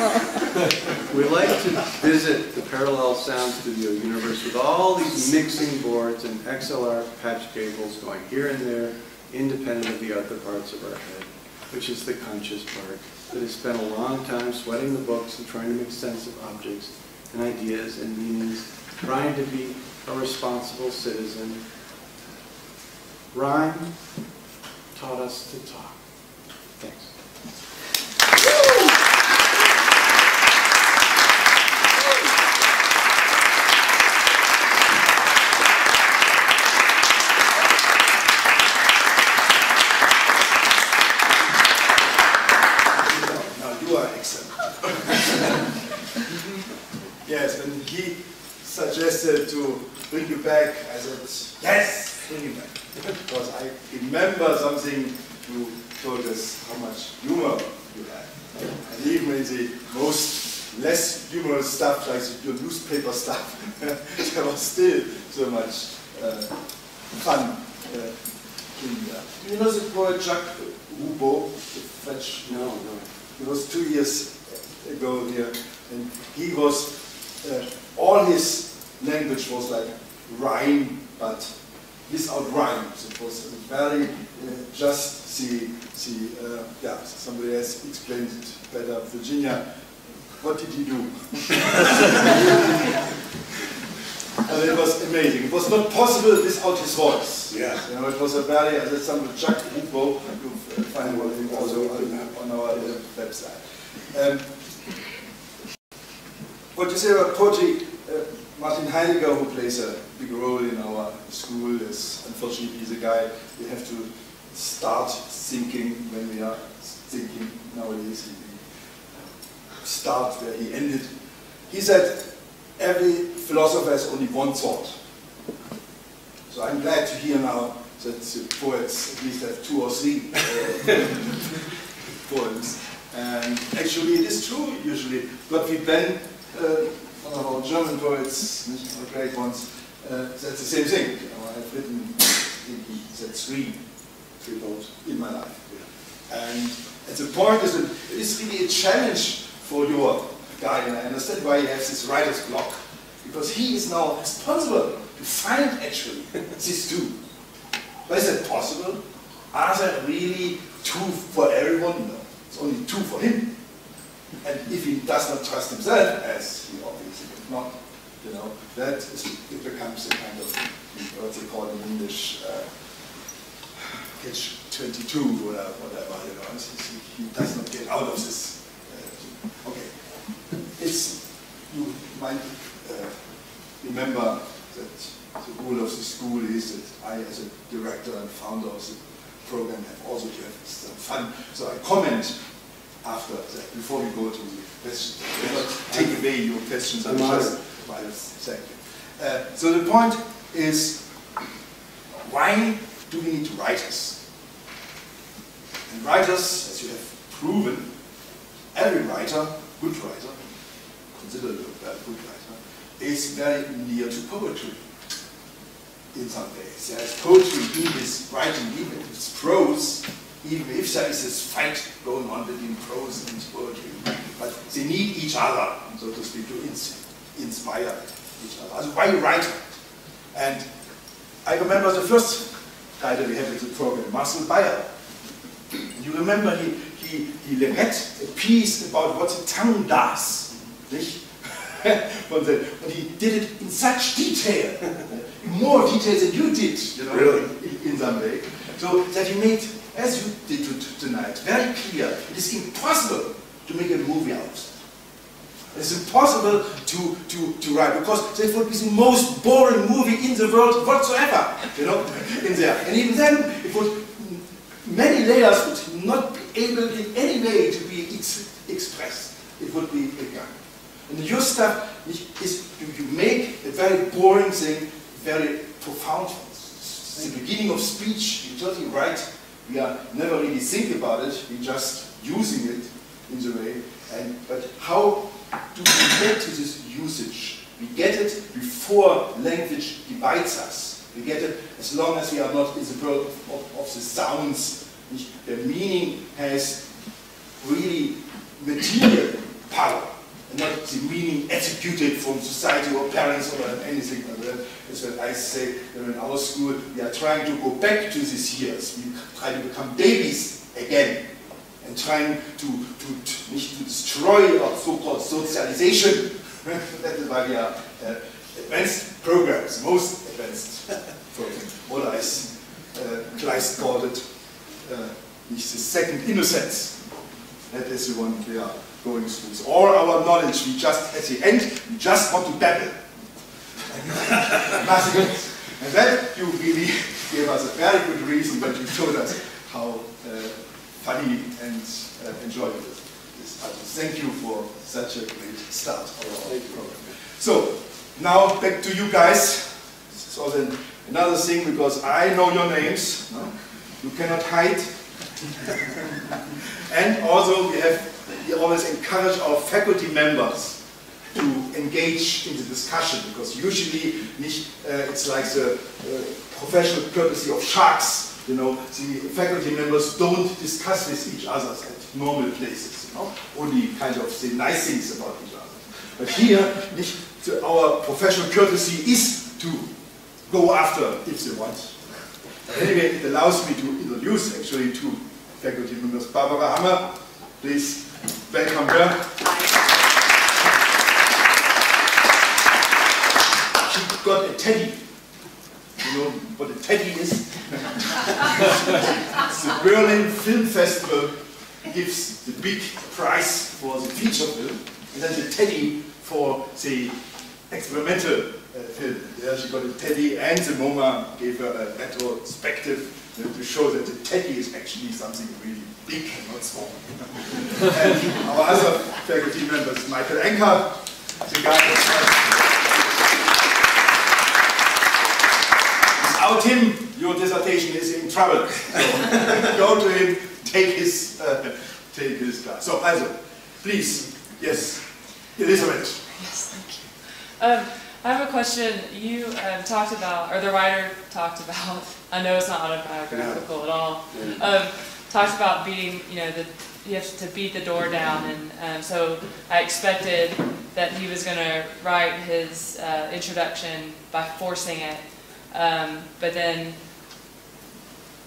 We like to visit the parallel sound studio universe with all these mixing boards and XLR patch cables going here and there, independent of the other parts of our head, which is the conscious part that has spent a long time sweating the books and trying to make sense of objects and ideas and meanings, trying to be a responsible citizen. Rhyme taught us to talk. Thanks. Yes, when he suggested to bring you back, I said, yes, bring you back. Because I remember something you told us, how much humor you had. And even in the most less humorous stuff, like your newspaper stuff, there was still so much fun in there. Do you know the poet Jacques Roubaud, the French? No. He was 2 years ago here, and he was, all his language was like rhyme, but without rhymes. It was very just yeah, somebody else explained it better. Virginia, what did he do? And it was amazing. It was not possible without his voice. Yeah. You know, it was a very, as example, Jacques Roubaud, you find him also on our website. What you say about poetry, Martin Heidegger, who plays a big role in our school, is unfortunately the guy we have to start thinking when we are thinking nowadays. We start where he ended. He said, every philosopher has only one thought. So I'm glad to hear now that the poets at least have 2 or 3 poems. And actually it is true usually. Gottlieb Benn, one of our German poets, our great ones, that's the same thing. You know, I've written, he said 3 poems in my life. And the point is that it is really a challenge for your guy, and I understand why he has this writer's block, because he is now responsible to find actually these 2. But is that possible? Are there really 2 for everyone? No, it's only 2 for him. And if he does not trust himself, as he obviously does not, you know, that is, it becomes a kind of, what they call in English, catch-22 or whatever, you know, he does not get out of this. Okay, you might remember that the rule of the school is that I, as a director and founder of the program, have also to have some fun. So I comment after that, before we go to the questions. I will not take away your questions. I'm just thank you. So the point is, why do we need writers? And writers, as you have proven, every writer, good writer, considered a good writer, is very near to poetry in some ways. There is poetry in his writing, even if it's prose, even if there is this fight going on between prose and poetry. But they need each other, so to speak, to inspire each other. So why write? And I remember the first writer we had in the program, Marcel Bayer. You remember he read a piece about what the tongue does. But he did it in such detail, more detail than you did, you know, really? in some way. So that he made, as you did tonight, very clear, it is impossible to make a movie out of it. It's impossible to write, because that would be the most boring movie in the world whatsoever, you know, in there. And even then, it would, many layers would not be able in any way to be expressed. It would be a gun. And your stuff is you make a very boring thing very profound. It's the beginning of speech. You totally right. We are never really think about it. We're just using it in the way. But how do we get to this usage? We get it before language divides us. We get it as long as we are not in the world of the sounds. The meaning has really material power, and not the meaning executed from society or parents or anything like that. That's what I say, in our school, we are trying to go back to these years. We try to become babies again, and trying to destroy our so-called socialization. That is why we are advanced programs, most advanced programs. What I Kleist called it, the second innocence. That is the one we are going through. So all our knowledge, we just, at the end, we just want to babble. Nothing else. And that you really gave us a very good reason when you showed us how funny and enjoyable it is. Thank you for such a great start of our program. So, now back to you guys. So then another thing, because I know your names, no? You cannot hide. And also we always encourage our faculty members to engage in the discussion, because usually it's like the professional courtesy of sharks. You know, the faculty members don't discuss with each other at normal places. You know? Only kind of say nice things about each other. But here, our professional courtesy is to go after if they want. But anyway, it allows me to introduce actually two faculty members. Barbara Hammer, please welcome her. She got a teddy. You know what a teddy is? The Berlin Film Festival gives the big prize for the feature film, and then the teddy for the experimental film. Yeah, she got a teddy, and the MoMA gave her a retrospective to show that the teddy is actually something really big and not small. And our other faculty members, Michael Enker, the guy without him, your dissertation is in trouble. So go to him, take his class. So, also, please, yes, Elizabeth. Yes, thank you. I have a question. You talked about, or the writer talked about, I know it's not autobiographical at all, talked about being, you know, you have to beat the door down, and so I expected that he was going to write his introduction by forcing it.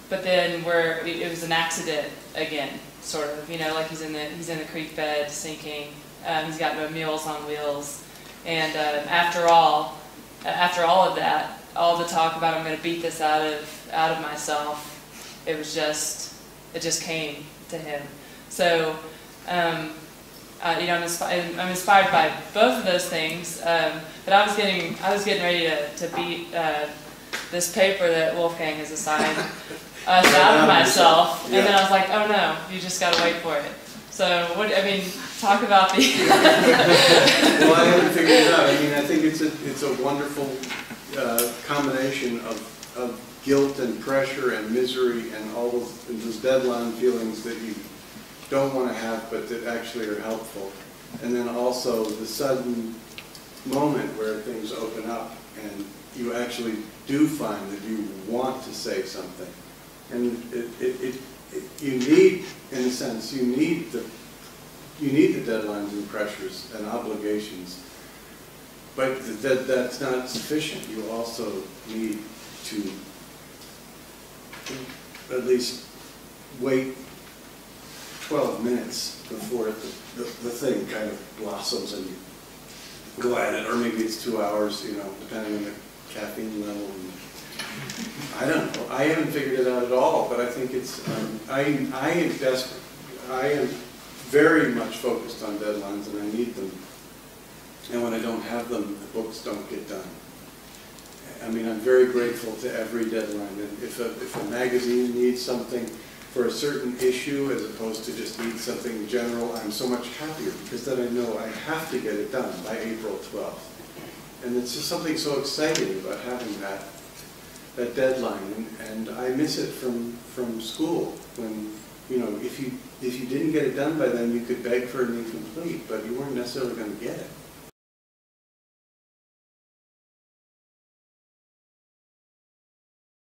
But then where it was an accident again, sort of, you know, like he's in the creek bed sinking. He's got no Meals on Wheels, and after all of that, all the talk about I'm going to beat this out of myself, it just came to him. So you know, I'm inspired by both of those things, but I was getting ready to beat this paper that Wolfgang has assigned out of myself, and then I was like, oh no, you just got to wait for it. So what, I mean, talk about the. Well, I haven't figured it out. I mean, I think it's a wonderful combination of guilt and pressure and misery and all those deadline feelings that you don't want to have, but that actually are helpful. And then also the sudden moment where things open up and you actually do find that you want to say something. And you need, in a sense, you need the deadlines and pressures and obligations, but that's not sufficient. You also need to at least wait 12 minutes before the thing kind of blossoms and you go at it, or maybe it's 2 hours, you know, depending on the caffeine level. I don't know. I haven't figured it out at all, but I think it's. I am desperate. I am very much focused on deadlines, and I need them. And when I don't have them, the books don't get done. I mean, I'm very grateful to every deadline. And if a magazine needs something for a certain issue, as opposed to just need something general, I'm so much happier because then I know I have to get it done by April 12th. And it's just something so exciting about having that deadline, and I miss it from school when, you know, if you didn't get it done by then, you could beg for an incomplete, but you weren't necessarily going to get it.